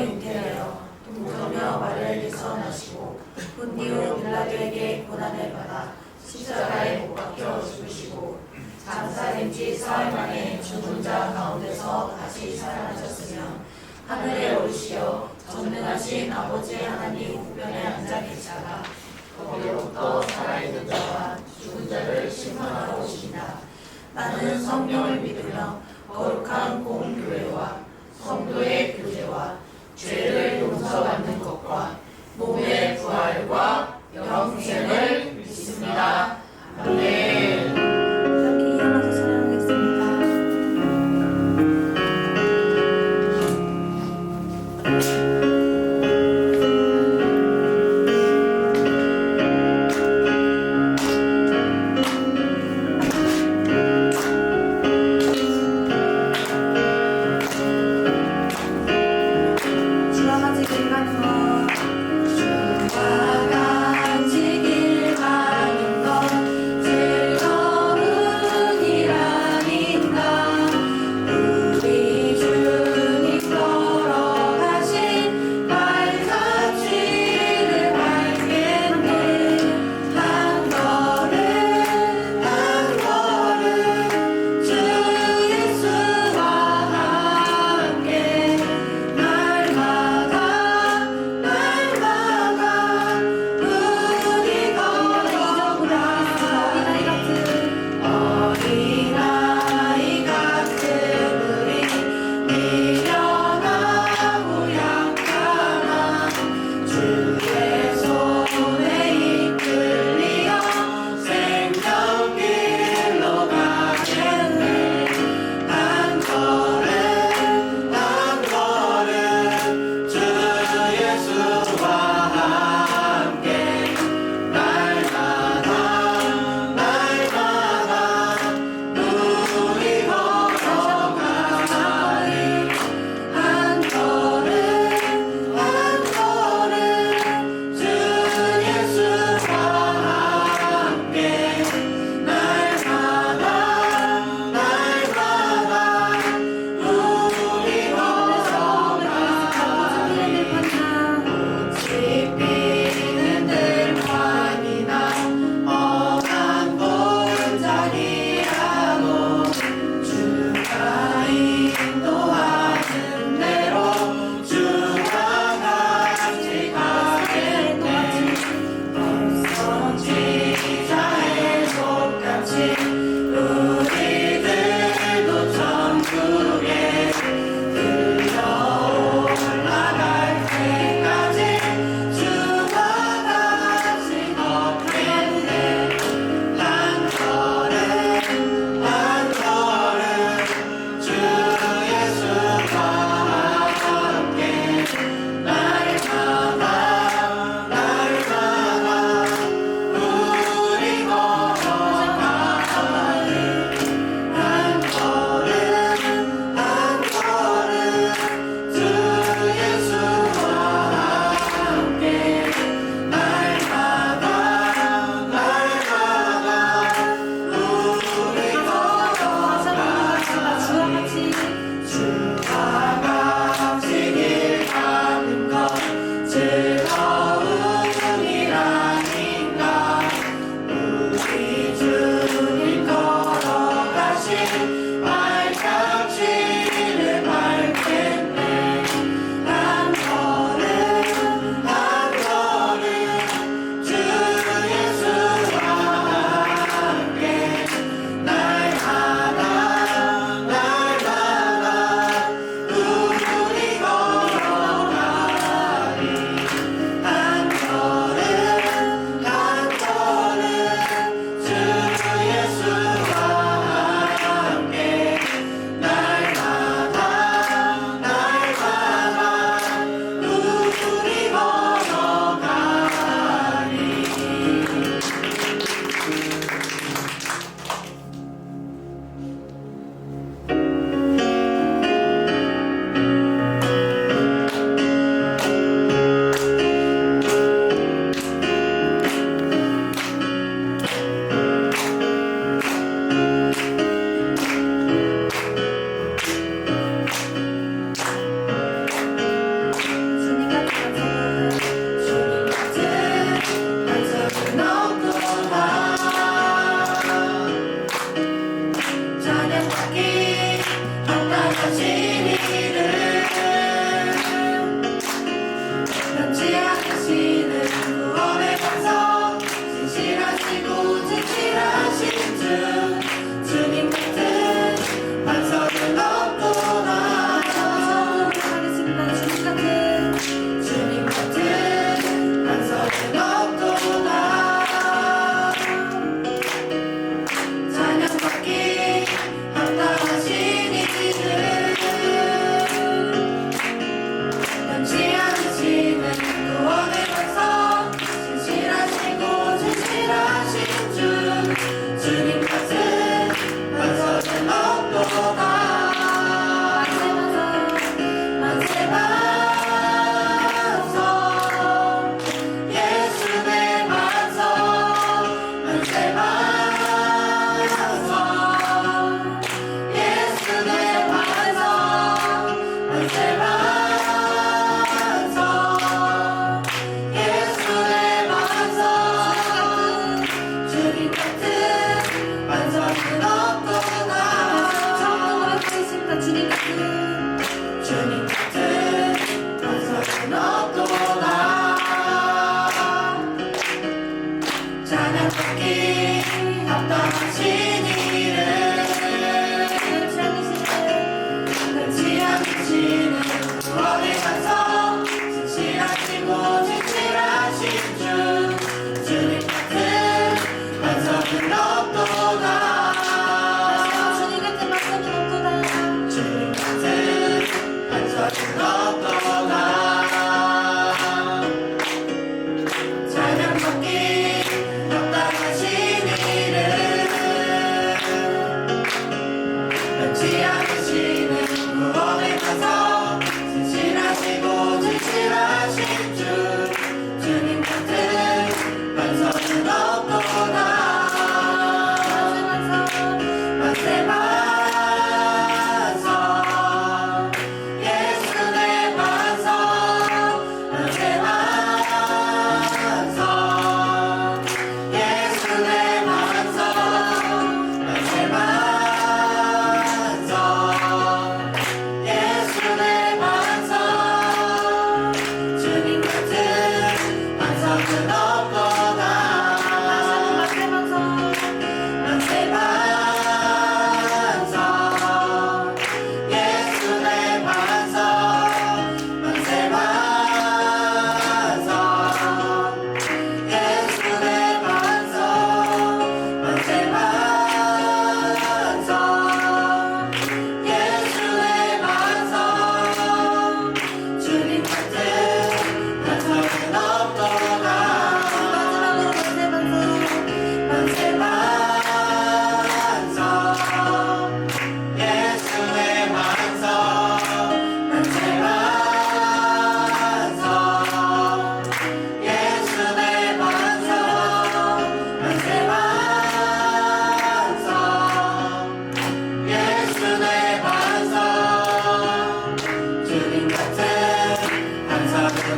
잉태하여 동정녀 마리아에게서 나시고 본디오 빌라도에게 고난을 받아 십자가에 못 박혀 죽으시고 장사된 지 사흘 만에 죽은 자 가운데서 다시 살아나셨으며 하늘에 오르시어 전능하신 아버지 하나님 우편에 앉아 계시다가 거기로부터 살아있는 자와 죽은 자를 심판하러 오신다. 나는 성령을 믿으며 거룩한 공교회와 성도의 교제와 죄를 용서받는 것과 몸의 부활과 영생을 믿습니다. 아멘. 함께 일어나서 찬양하겠습니다.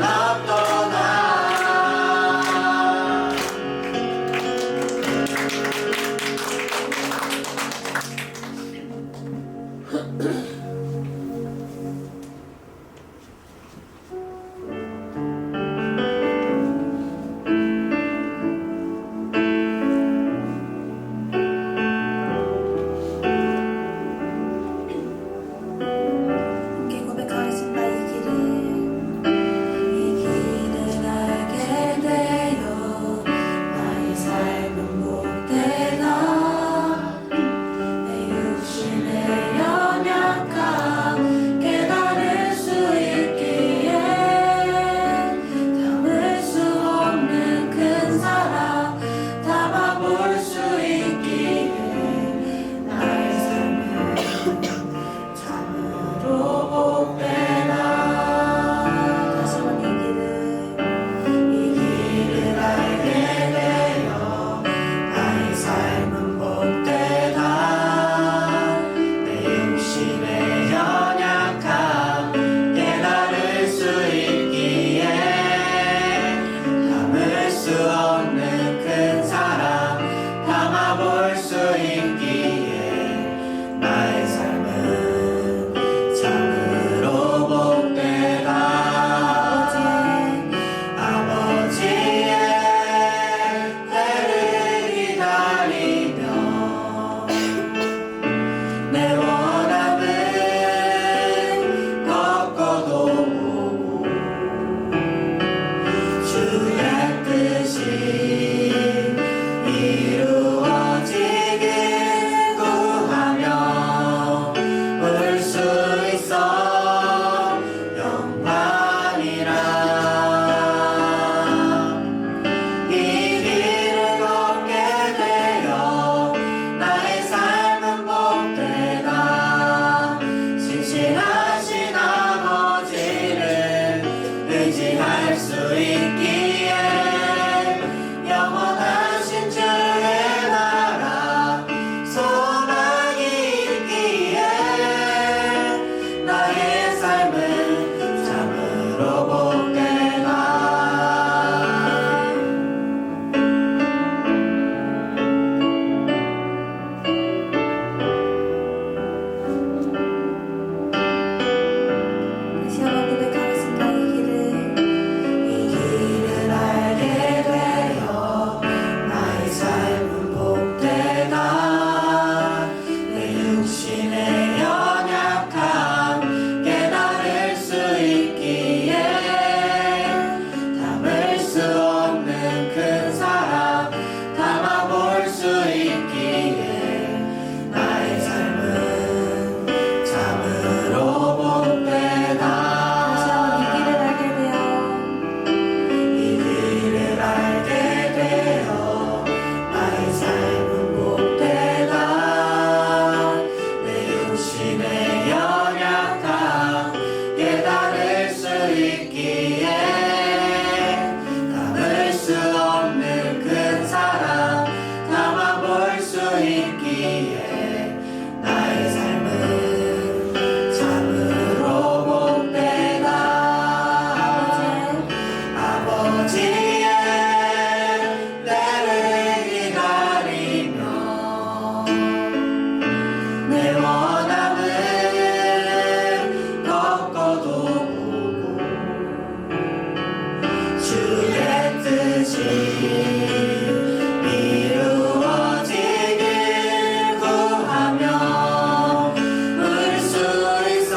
없도다. 함께 고백하겠습니다. 이 길을 알게 되어 나의 삶은 복되다. 내 육신의 연약함 깨달을 수 있기에 담을 수 없는 큰 사랑 담아볼 수 있기에 나의 삶은 참으로 복되다. 다시 한번 이 길을 알게 되어 나의 삶은 복되다. 내 육신의 연약함 깨달을 수 있기에 담을 수 없는 큰 사랑 담아볼 수 있기에 나의 삶은 참으로 복되다. 아버지의 때를 기다리며 내 원함은 꺾어도 오고 주의 뜻이 이루어지길 구하며 올 수 있어 영광이라. 이 길을 걷게 되어 나의 삶은 복되다. 신실하신 아버지를 의지할 수 있기에 영원하신 주의 나라 소망이 있기에 나의 삶은 참으로 복되다. 다시 한번 고백하겠습니다. 이 길을 알게 되어 나의 삶은 복되다. 내 육신의 연약함 깨달을 수 있기에 담을 수 없는 큰 사랑 담아볼 수 있기에 나의 삶은 참으로 복되다. 이 길을 알게 되어 나의 삶은 복되다. 내 육신의 연약함 깨달을 수 있기에 담을 수 없는 큰 사랑 담아볼 수 있기에 나의 삶은 참으로 복되다. 아버지의 때를 기다리며 내 원함은 꺾어도 오고 주의 뜻이 이루어지길 구하며 올 수 있어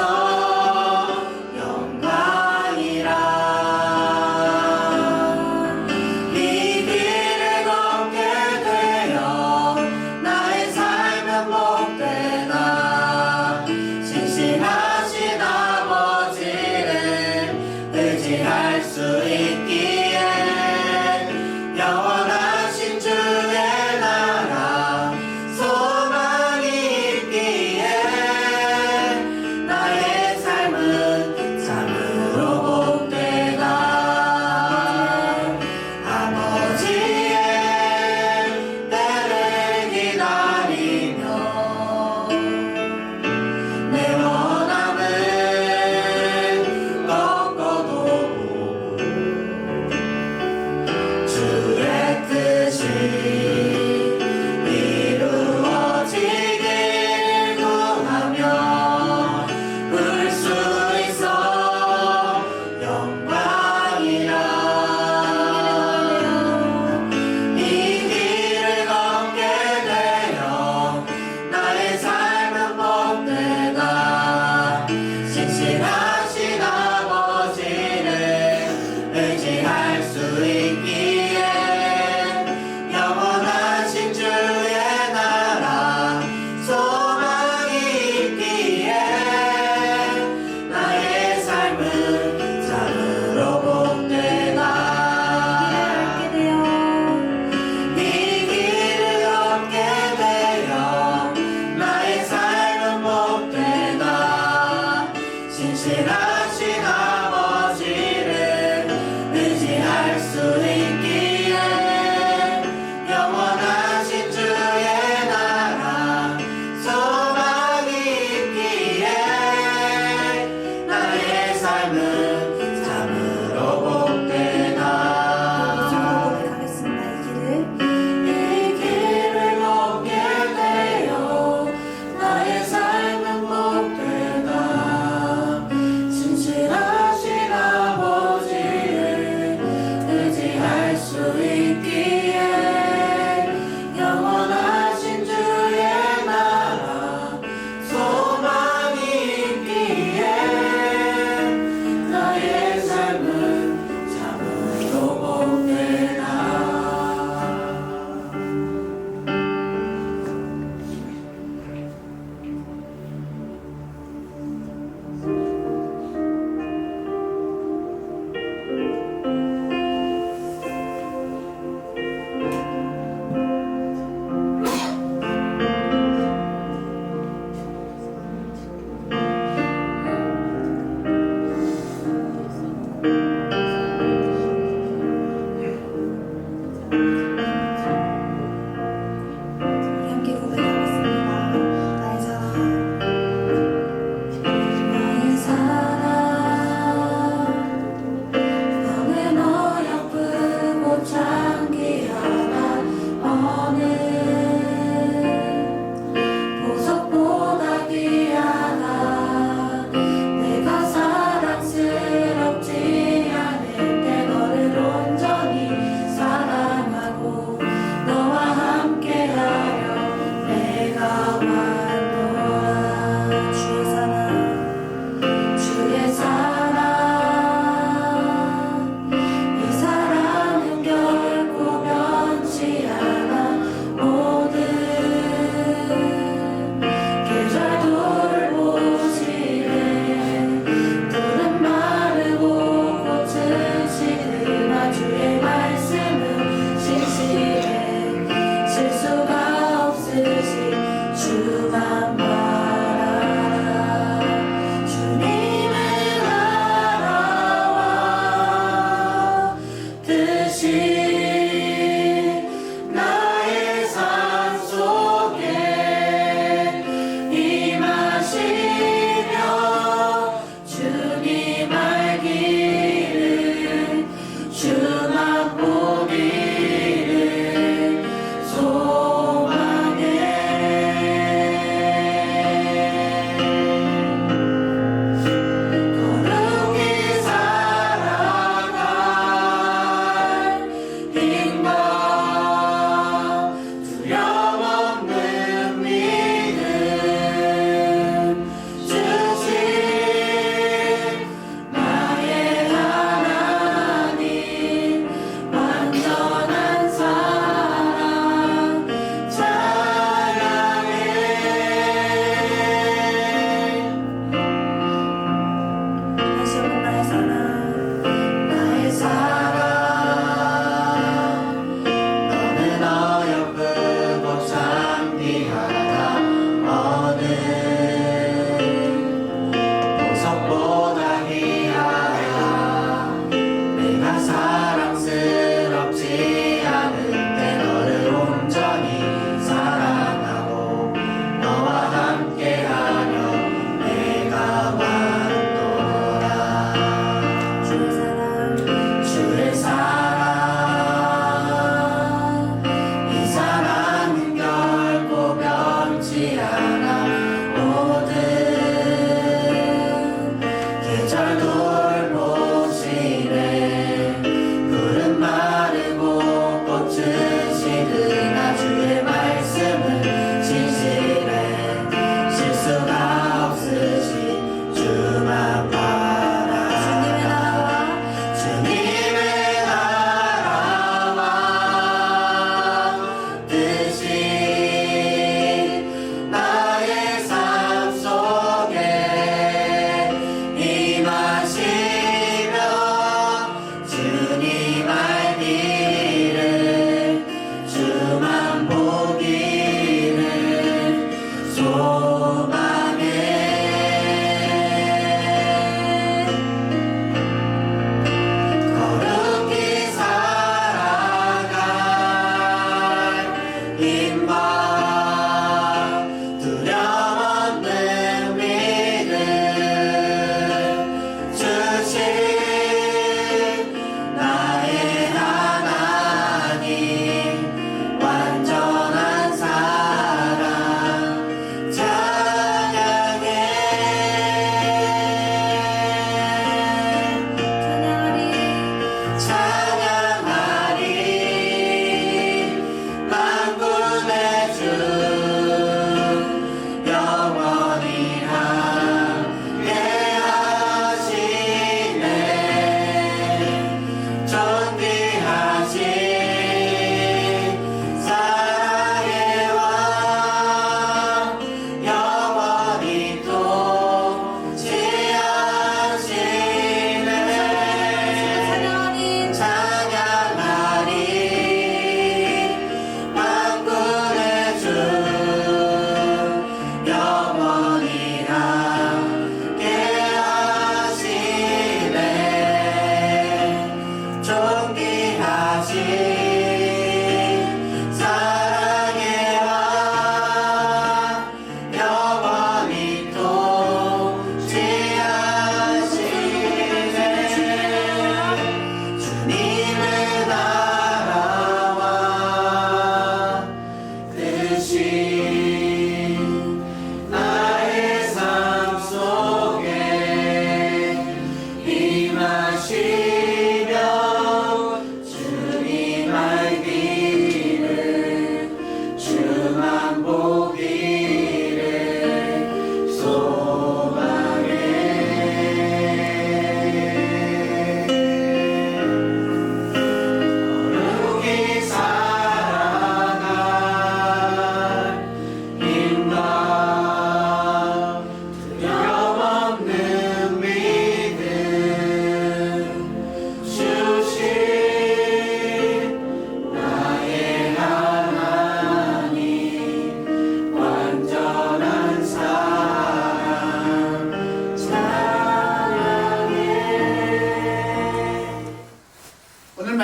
영광이라. 이 길을 걷게 되어 나의 삶은 복되다. 신실하신 아버지를 의지할 수 있기에 영원하신 주의 나라 소망이 있기에 나의 삶은 참으로 복되다. 아버지의 때를 기다리며 내 원함은 꺾어도 오고 함께 고백하겠습니다. 나의 사랑, 나의 사랑, 너는 어여쁘고 장기하다 어느 보석보다 귀하다. 내가 사랑스럽지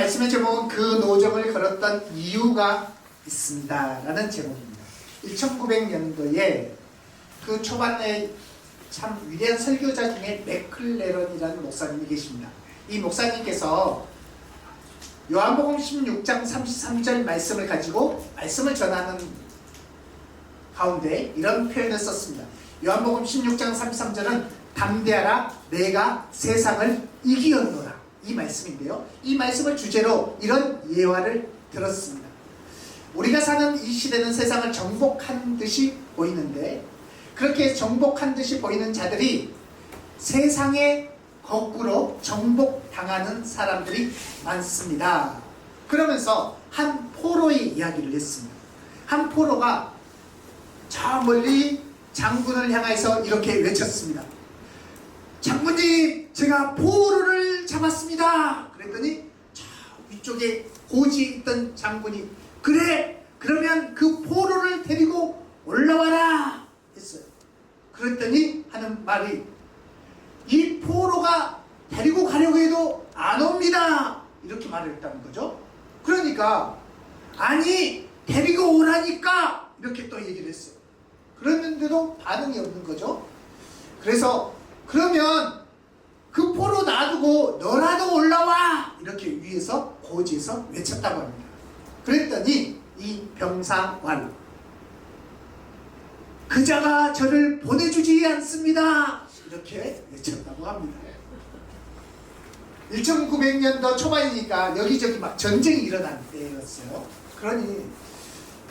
말씀의 제목은 그 노정을 걸었던 이유가 있습니다 라는 제목입니다. 1900년도에 그 초반에 참 위대한 설교자 중에 맥클레런이라는 목사님이 계십니다. 이 목사님께서 요한복음 16장 33절 말씀을 가지고 말씀을 전하는 가운데 이런 표현을 썼습니다. 요한복음 16장 33절은 담대하라 내가 세상을 이기었노라 이 말씀인데요. 이 말씀을 주제로 이런 예화를 들었습니다. 우리가 사는 이 시대는 세상을 정복한 듯이 보이는데 그렇게 정복한 듯이 보이는 자들이 세상에 거꾸로 정복당하는 사람들이 많습니다. 그러면서 한 포로의 이야기를 했습니다. 한 포로가 저 멀리 장군을 향해서 이렇게 외쳤습니다. 장군님, 제가 포로를 잡았습니다. 그랬더니 저 위쪽에 고지에 있던 장군이 그래, 그러면 그 포로를 데리고 올라와라 했어요. 그랬더니 하는 말이 이 포로가 데리고 가려고 해도 안 옵니다 이렇게 말을 했다는 거죠. 그러니까 아니 데리고 오라니까 이렇게 또 얘기를 했어요. 그랬는데도 반응이 없는 거죠. 그래서 그러면 그 포로 놔두고 너라도 올라와 이렇게 위에서 고지에서 외쳤다고 합니다. 그랬더니 이 병사왈 그자가 저를 보내주지 않습니다 이렇게 외쳤다고 합니다. 1900년도 초반이니까 여기저기 막 전쟁이 일어난 때였어요. 그러니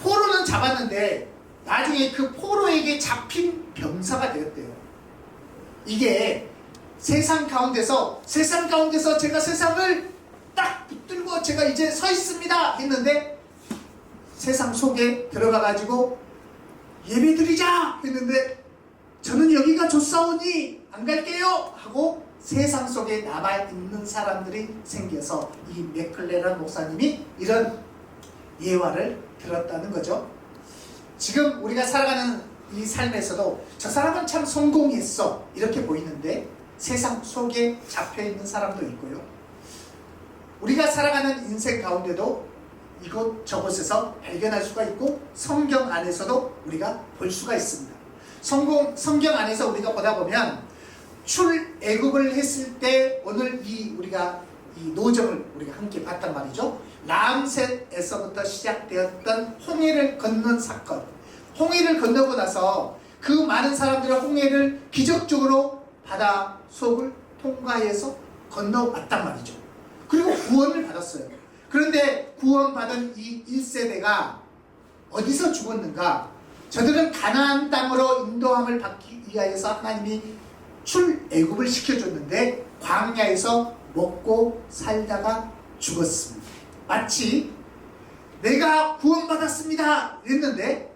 포로는 잡았는데 나중에 그 포로에게 잡힌 병사가 되었대요. 이게 세상 가운데서 제가 세상을 딱 붙들고 제가 이제 서 있습니다 했는데 세상 속에 들어가 가지고 예배드리자 했는데 저는 여기가 좋사오니 안 갈게요 하고 세상 속에 남아있는 사람들이 생겨서 이 맥클레런 목사님이 이런 예화를 들었다는 거죠. 지금 우리가 살아가는 이 삶에서도 저 사람은 참 성공했어 이렇게 보이는데 세상 속에 잡혀있는 사람도 있고요. 우리가 살아가는 인생 가운데도 이곳 저곳에서 발견할 수가 있고 성경 안에서도 우리가 볼 수가 있습니다. 성경 안에서 우리가 보다 보면 출애굽을 했을 때 오늘 우리가 이 노정을 우리가 함께 봤단 말이죠. 라암셋에서부터 시작되었던 홍해를 건넌 사건. 홍해를 건너고 나서 그 많은 사람들이 홍해를 기적적으로 바다 속을 통과해서 건너왔단 말이죠. 그리고 구원을 받았어요. 그런데 구원받은 이 1세대가 어디서 죽었는가? 저들은 가나안 땅으로 인도함을 받기 위하여서 하나님이 출애굽을 시켜줬는데 광야에서 먹고 살다가 죽었습니다. 마치 내가 구원받았습니다 했는데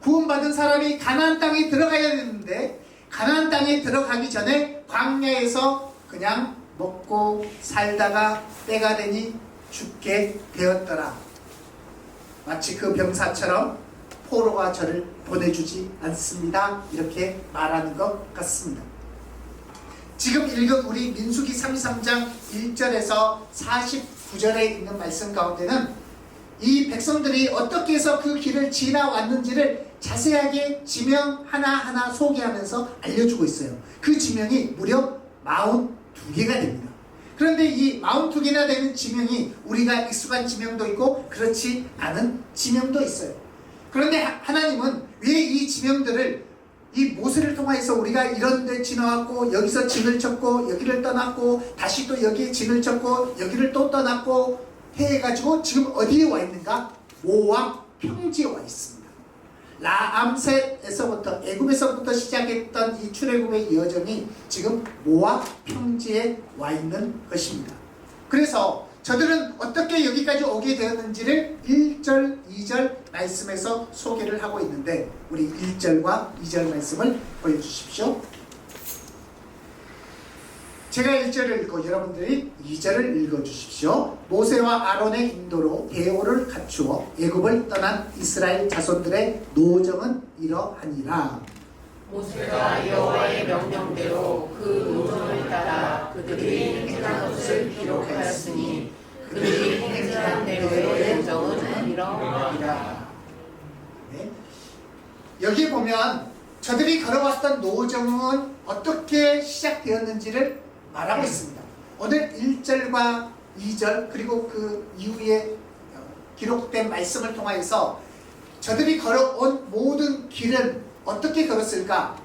구원받은 사람이 가나안 땅에 들어가야 되는데 가나안 땅에 들어가기 전에 광야에서 그냥 먹고 살다가 때가 되니 죽게 되었더라. 마치 그 병사처럼 포로가 저를 보내주지 않습니다 이렇게 말하는 것 같습니다. 지금 읽은 우리 민수기 33장 1절에서 49절에 있는 말씀 가운데는 이 백성들이 어떻게 해서 그 길을 지나왔는지를 자세하게 지명 하나하나 소개하면서 알려주고 있어요. 그 지명이 무려 42개가 됩니다. 그런데 이 42개나 되는 지명이 우리가 익숙한 지명도 있고 그렇지 않은 지명도 있어요. 그런데 하나님은 왜 이 지명들을 이 모세를 통해서 우리가 이런 데 지나왔고 여기서 진을 쳤고 여기를 떠났고 다시 또 여기에 진을 쳤고 여기를 또 떠났고 해가지고 지금 어디에 와 있는가? 모압 평지에 와 있습니다. 라암셋에서부터 애굽에서부터 시작했던 이 출애굽의 여정이 지금 모압 평지에 와 있는 것입니다. 그래서 저들은 어떻게 여기까지 오게 되었는지를 1절, 2절 말씀에서 소개를 하고 있는데 우리 1절과 2절 말씀을 보여주십시오. 제가 1절을 읽고 여러분들이 2절을 읽어주십시오. 모세와 아론의 인도로 대오를 갖추어 애굽을 떠난 이스라엘 자손들의 노정은 이러하니라. 모세가 여호와의 명령대로 그 노정을 따라 그들이 행한 것을 기록하였으니 그들이 나름대로의 노정은 이러 이라. 네. 여기 보면 저들이 걸어왔던 노정은 어떻게 시작되었는지를 말하고 있습니다. 오늘 1절과 2절 그리고 그 이후에 기록된 말씀을 통하여서 저들이 걸어온 모든 길은 어떻게 걸었을까?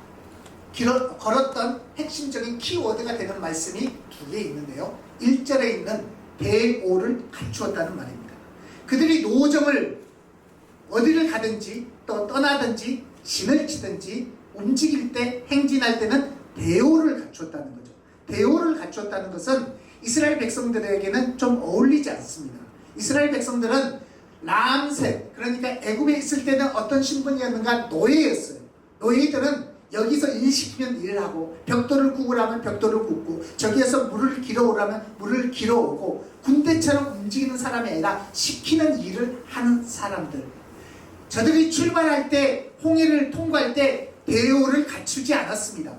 걸었던 핵심적인 키워드가 되는 말씀이 두 개 있는데요. 1절에 있는 대오를 갖추었다는 말입니다. 그들이 노정을 어디를 가든지 또 떠나든지 진을 치든지 움직일 때 행진할 때는 대오를 갖추었다는 거죠. 대오를 갖추었다는 것은 이스라엘 백성들에게는 좀 어울리지 않습니다. 이스라엘 백성들은 람셋, 그러니까 애굽에 있을 때는 어떤 신분이었는가? 노예였어요. 노예들은 여기서 일 시키면 일을 하고, 벽돌을 구우라면 벽돌을 굽고, 저기에서 물을 길어오라면 물을 길어오고, 군대처럼 움직이는 사람이 아니라 시키는 일을 하는 사람들. 저들이 출발할 때, 홍해를 통과할 때 대오를 갖추지 않았습니다.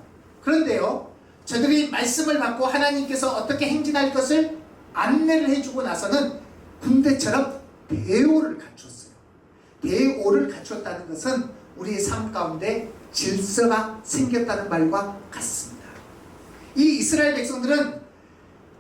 그런데요, 저들이 말씀을 받고 하나님께서 어떻게 행진할 것을 안내를 해주고 나서는 군대처럼 대오를 갖췄어요. 대오를 갖췄다는 것은 우리의 삶 가운데 질서가 생겼다는 말과 같습니다. 이 이스라엘 백성들은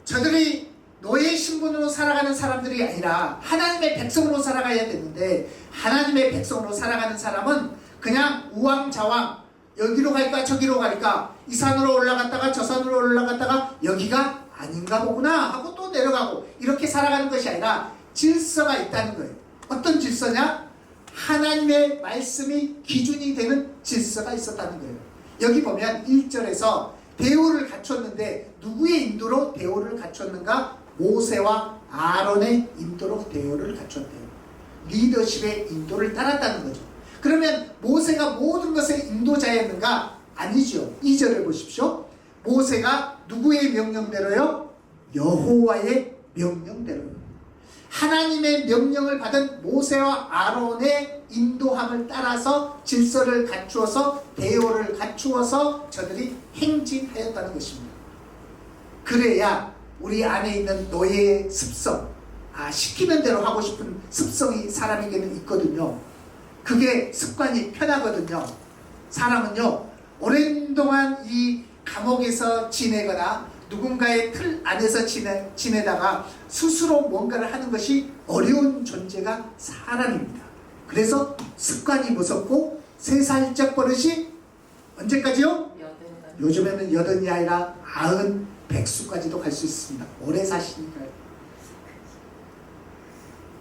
저들이 노예 신분으로 살아가는 사람들이 아니라 하나님의 백성으로 살아가야 되는데, 하나님의 백성으로 살아가는 사람은 그냥 우왕좌왕 여기로 갈까 저기로 갈까, 이 산으로 올라갔다가 저 산으로 올라갔다가 여기가 아닌가 보구나 하고 또 내려가고, 이렇게 살아가는 것이 아니라 질서가 있다는 거예요. 어떤 질서냐? 하나님의 말씀이 기준이 되는 질서가 있었다는 거예요. 여기 보면 1절에서 대오를 갖췄는데 누구의 인도로 대오를 갖췄는가? 모세와 아론의 인도로 대오를 갖췄대요. 리더십의 인도를 따랐다는 거죠. 그러면 모세가 모든 것의 인도자였는가? 아니죠. 2절을 보십시오. 모세가 누구의 명령대로요? 여호와의 명령대로요. 하나님의 명령을 받은 모세와 아론의 인도함을 따라서 질서를 갖추어서 대오를 갖추어서 저들이 행진하였다는 것입니다. 그래야 우리 안에 있는 노예의 습성, 시키는 대로 하고 싶은 습성이 사람에게는 있거든요. 그게 습관이 편하거든요. 사람은요, 오랜 동안 이 감옥에서 지내거나 누군가의 틀 안에서 지내다가 스스로 뭔가를 하는 것이 어려운 존재가 사람입니다. 그래서 습관이 무섭고 세살적 버릇이 언제까지요? 요즘에는 80이 아니라 90, 100수까지도 갈 수 있습니다. 오래 사시니까요.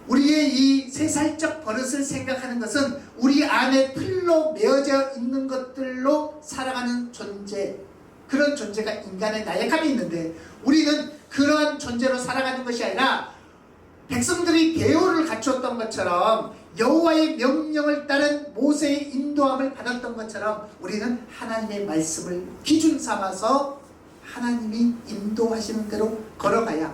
우리의 이 세살적 버릇을 생각하는 것은 우리 안에 틀로 메어져 있는 것들로 살아가는 존재, 그런 존재가 인간의 나약함이 있는데, 우리는 그러한 존재로 살아가는 것이 아니라 백성들이 대오를 갖추었던 것처럼 여호와의 명령을 따른 모세의 인도함을 받았던 것처럼 우리는 하나님의 말씀을 기준 삼아서 하나님이 인도하시는 대로 걸어가야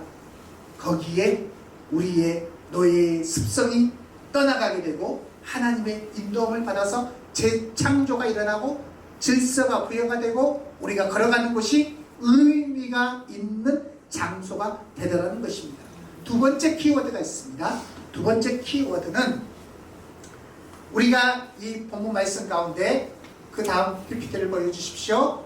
거기에 우리의 노예의 습성이 떠나가게 되고 하나님의 인도함을 받아서 재창조가 일어나고 질서가 부여가 되고 우리가 걸어가는 곳이 의미가 있는 장소가 되더라는 것입니다. 두 번째 키워드가 있습니다. 두 번째 키워드는 우리가 이 본문 말씀 가운데 그 다음 PPT를 보여주십시오.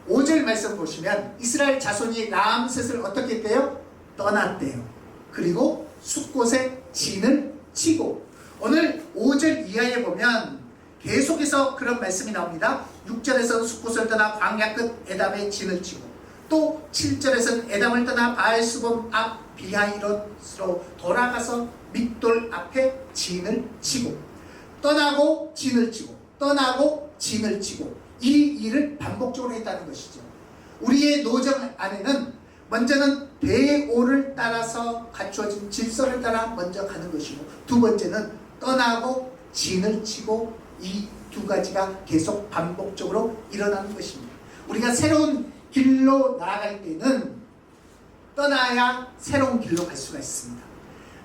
5절 말씀 보시면 이스라엘 자손이 람셋을 어떻게 했대요? 떠났대요. 그리고 숫곳에 진을 치고, 오늘 5절 이하에 보면 계속해서 그런 말씀이 나옵니다. 6절에서는 숫곳을 떠나 광야 끝 에담에 진을 치고, 또 7절에서는 에담을 떠나 바알수본 앞 비하이롯으로 돌아가서 믹돌 앞에 진을 치고, 떠나고 진을 치고 떠나고 진을 치고, 이 일을 반복적으로 했다는 것이죠. 우리의 노정 안에는 먼저는 대오를 따라서 갖추어진 질서를 따라 먼저 가는 것이고, 두 번째는 떠나고 진을 치고, 이 두 가지가 계속 반복적으로 일어나는 것입니다. 우리가 새로운 길로 나아갈 때는 떠나야 새로운 길로 갈 수가 있습니다.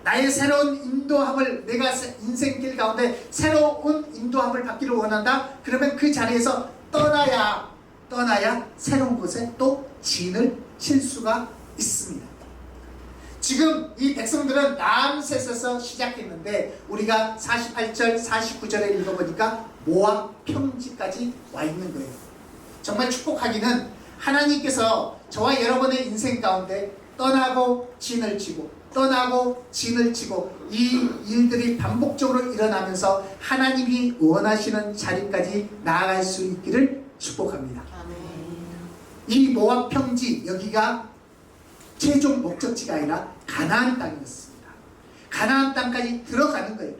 나의 새로운 인도함을, 내가 인생길 가운데 새로운 인도함을 받기를 원한다? 그러면 그 자리에서 떠나야 새로운 곳에 또 진을 칠 수가 있습니다. 지금 이 백성들은 라암셋에서 시작했는데 우리가 48절, 49절에 읽어보니까 모압 평지까지 와 있는 거예요. 정말 축복하기는 하나님께서 저와 여러분의 인생 가운데 떠나고 진을 치고 떠나고 진을 치고 이 일들이 반복적으로 일어나면서 하나님이 원하시는 자리까지 나아갈 수 있기를 축복합니다. 아멘. 이 모압 평지 여기가 최종 목적지가 아니라 가나안 땅이었습니다. 가나안 땅까지 들어가는 거예요.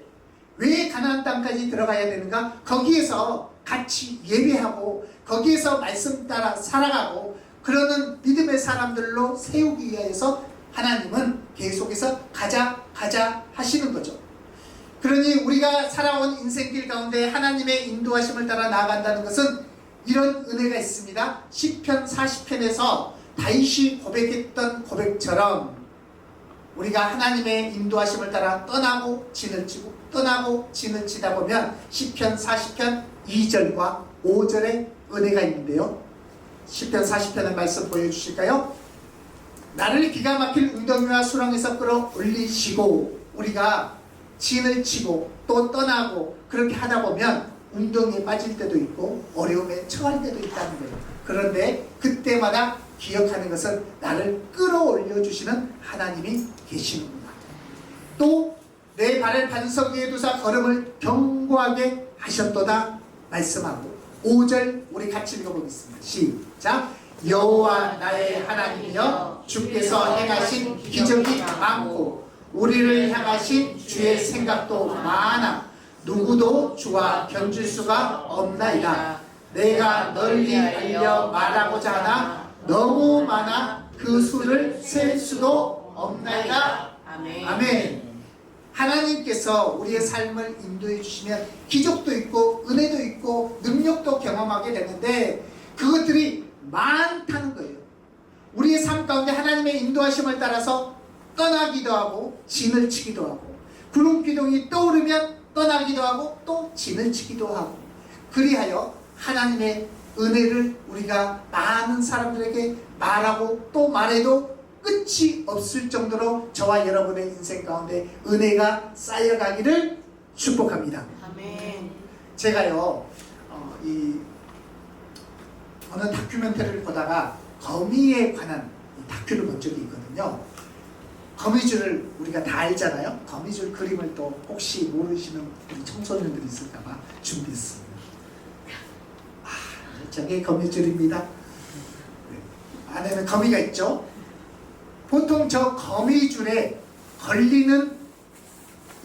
왜 가나안 땅까지 들어가야 되는가? 거기에서 같이 예배하고 거기에서 말씀 따라 살아가고 그러는 믿음의 사람들로 세우기 위해서 하나님은 계속해서 가자 하시는 거죠. 그러니 우리가 살아온 인생길 가운데 하나님의 인도하심을 따라 나아간다는 것은 이런 은혜가 있습니다. 시편 40편에서 다윗이 고백했던 고백처럼 우리가 하나님의 인도하심을 따라 떠나고 진을 치고 떠나고 진을 치다 보면 시편 40편 2절과 5절의 은혜가 있는데요. 시편 40편의 말씀 보여주실까요? 나를 기가 막힐 웅덩이와 수렁에서 끌어올리시고 우리가 진을 치고 또 떠나고 그렇게 하다 보면 웅덩이에 빠질 때도 있고 어려움에 처할 때도 있다는 거예요. 그런데 그때마다 기억하는 것은 나를 끌어올려 주시는 하나님이 계시는구나. 또 내 발을 반석 위에 두사 걸음을 견고하게 하셨도다 말씀하고 5절 우리 같이 읽어보겠습니다. 시작. 여호와 나의 하나님이여 주께서 행하신 기적이 많고 우리를 향하신 주의 생각도 많아 누구도 주와 견줄 수가 없나이다. 내가 널리 알려 말하고자 하나 너무 많아 그 수를 셀 수도 없나이다. 아멘. 아멘. 하나님께서 우리의 삶을 인도해 주시면 기적도 있고 은혜도 있고 능력도 경험하게 되는데 그것들이 많다는 거예요. 우리의 삶 가운데 하나님의 인도하심을 따라서 떠나기도 하고 진을 치기도 하고 구름기둥이 떠오르면 떠나기도 하고 또 진을 치기도 하고 그리하여 하나님의 은혜를 우리가 많은 사람들에게 말하고 또 말해도 끝이 없을 정도로 저와 여러분의 인생 가운데 은혜가 쌓여가기를 축복합니다. 아멘. 제가요 어느 다큐멘터리를 보다가 거미에 관한 다큐를 본 적이 있거든요. 거미줄을 우리가 다 알잖아요. 거미줄 그림을 또 혹시 모르시는 우리 청소년들이 있을까봐 준비했습니다. 저게 거미줄입니다. 안에는 거미가 있죠. 보통 저 거미줄에 걸리는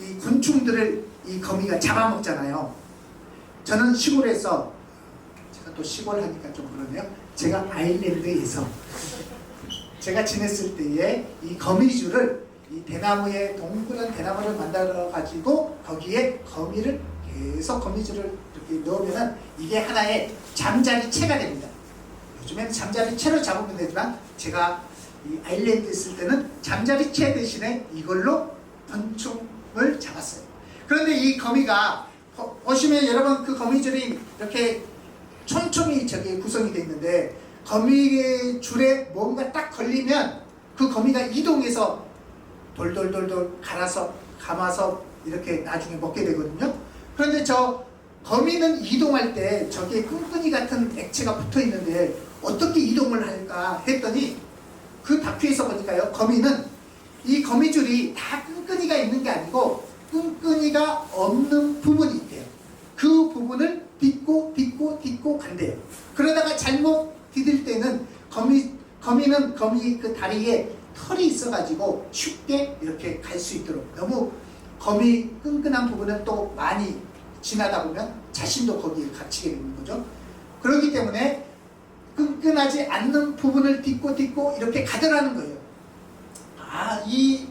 이 곤충들을 이 거미가 잡아먹잖아요. 저는 시골에서 제가 또 시골 하니까 좀 그러네요. 제가 아일랜드에서 제가 지냈을 때에 이 거미줄을 이 대나무에 동그란 대나무를 만들어 가지고 거기에 거미를 계속 거미줄을 이렇게 넣으면은 이게 하나의 잠자리채가 됩니다. 요즘에는 잠자리채로 잡으면 되지만 제가 이 아일랜드에 있을 때는 잠자리채 대신에 이걸로 곤충을 잡았어요. 그런데 이 거미가 보시면 여러분 그 거미줄이 이렇게 촘촘히 저기 구성이 되어 있는데 거미의 줄에 뭔가 딱 걸리면 그 거미가 이동해서 돌돌돌돌 감아서 이렇게 나중에 먹게 되거든요. 그런데 저 거미는 이동할 때 저기에 끈끈이 같은 액체가 붙어 있는데 어떻게 이동을 할까 했더니 그 다큐에서 보니까요, 거미는 이 거미줄이 다 끈끈이가 있는 게 아니고 끈끈이가 없는 부분이 있대요. 그 부분을 딛고 간대요. 그러다가 잘못 디딜 때는 거미는 거미 그 다리에 털이 있어가지고 쉽게 이렇게 갈 수 있도록 너무 거미 끈끈한 부분을 또 많이 지나다 보면 자신도 거기에 갇히게 되는 거죠. 그렇기 때문에 끈끈하지 않는 부분을 딛고 이렇게 가더라는 거예요. 이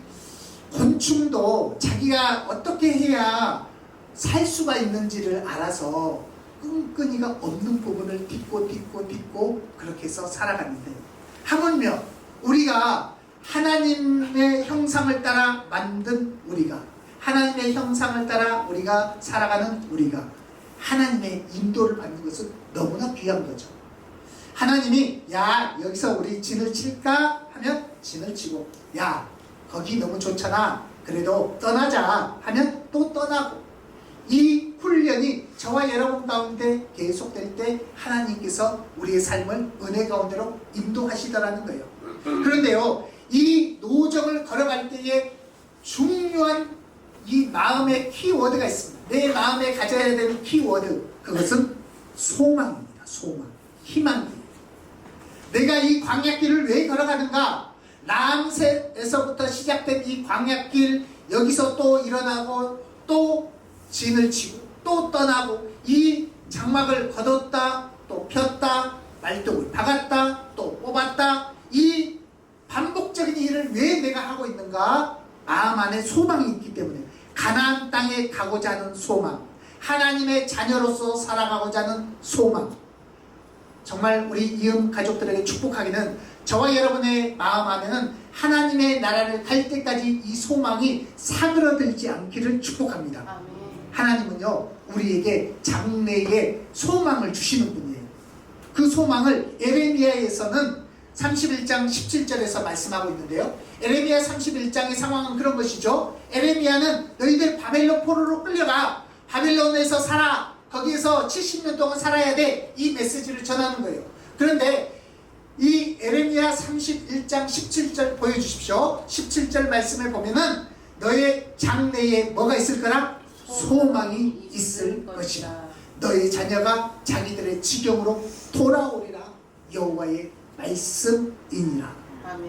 곤충도 자기가 어떻게 해야 살 수가 있는지를 알아서 끈끈이가 없는 부분을 딛고 그렇게 해서 살아갔는데 하물며 우리가 하나님의 형상을 따라 만든 우리가 하나님의 형상을 따라 우리가 살아가는 우리가 하나님의 인도를 받는 것은 너무나 귀한 거죠. 하나님이 야 여기서 우리 진을 칠까 하면 진을 치고 야 거기 너무 좋잖아. 그래도 떠나자 하면 또 떠나고, 이 훈련이 저와 여러분 가운데 계속될 때 하나님께서 우리의 삶을 은혜 가운데로 인도하시더라는 거예요. 그런데요, 이 노정을 걸어갈 때에 중요한 이 마음의 키워드가 있습니다. 내 마음에 가져야 되는 키워드, 그것은 소망입니다. 소망, 희망입니다. 내가 이 광야길을 왜 걸어가는가? 라암셋에서부터 시작된 이 광야길, 여기서 또 일어나고 또 진을 치고 또 떠나고, 이 장막을 걷었다 또 폈다, 말뚝을 박았다 또 뽑았다, 이 반복적인 일을 왜 내가 하고 있는가? 마음 안에 소망이 있기 때문에. 가나안 땅에 가고자 하는 소망, 하나님의 자녀로서 살아가고자 하는 소망. 정말 우리 이음 가족들에게 축복하기는, 저와 여러분의 마음 안에는 하나님의 나라를 갈 때까지 이 소망이 사그러들지 않기를 축복합니다. 아멘. 하나님은요, 우리에게 장래의 소망을 주시는 분이에요. 그 소망을 에레미야에서는 31장 17절에서 말씀하고 있는데요, 에레미야 31장의 상황은 그런 것이죠. 에레미야는 너희들 바벨론 포로로 끌려가, 바벨론에서 살아, 거기에서 70년 동안 살아야 돼, 이 메시지를 전하는 거예요. 그런데 이 에레미야 31장 17절 보여주십시오. 17절 말씀을 보면은 너의 장래에 뭐가 있을 거라? 소망이 있을 것이라. 너의 자녀가 자기들의 지경으로 돌아오리라. 여호와의 말씀이니라.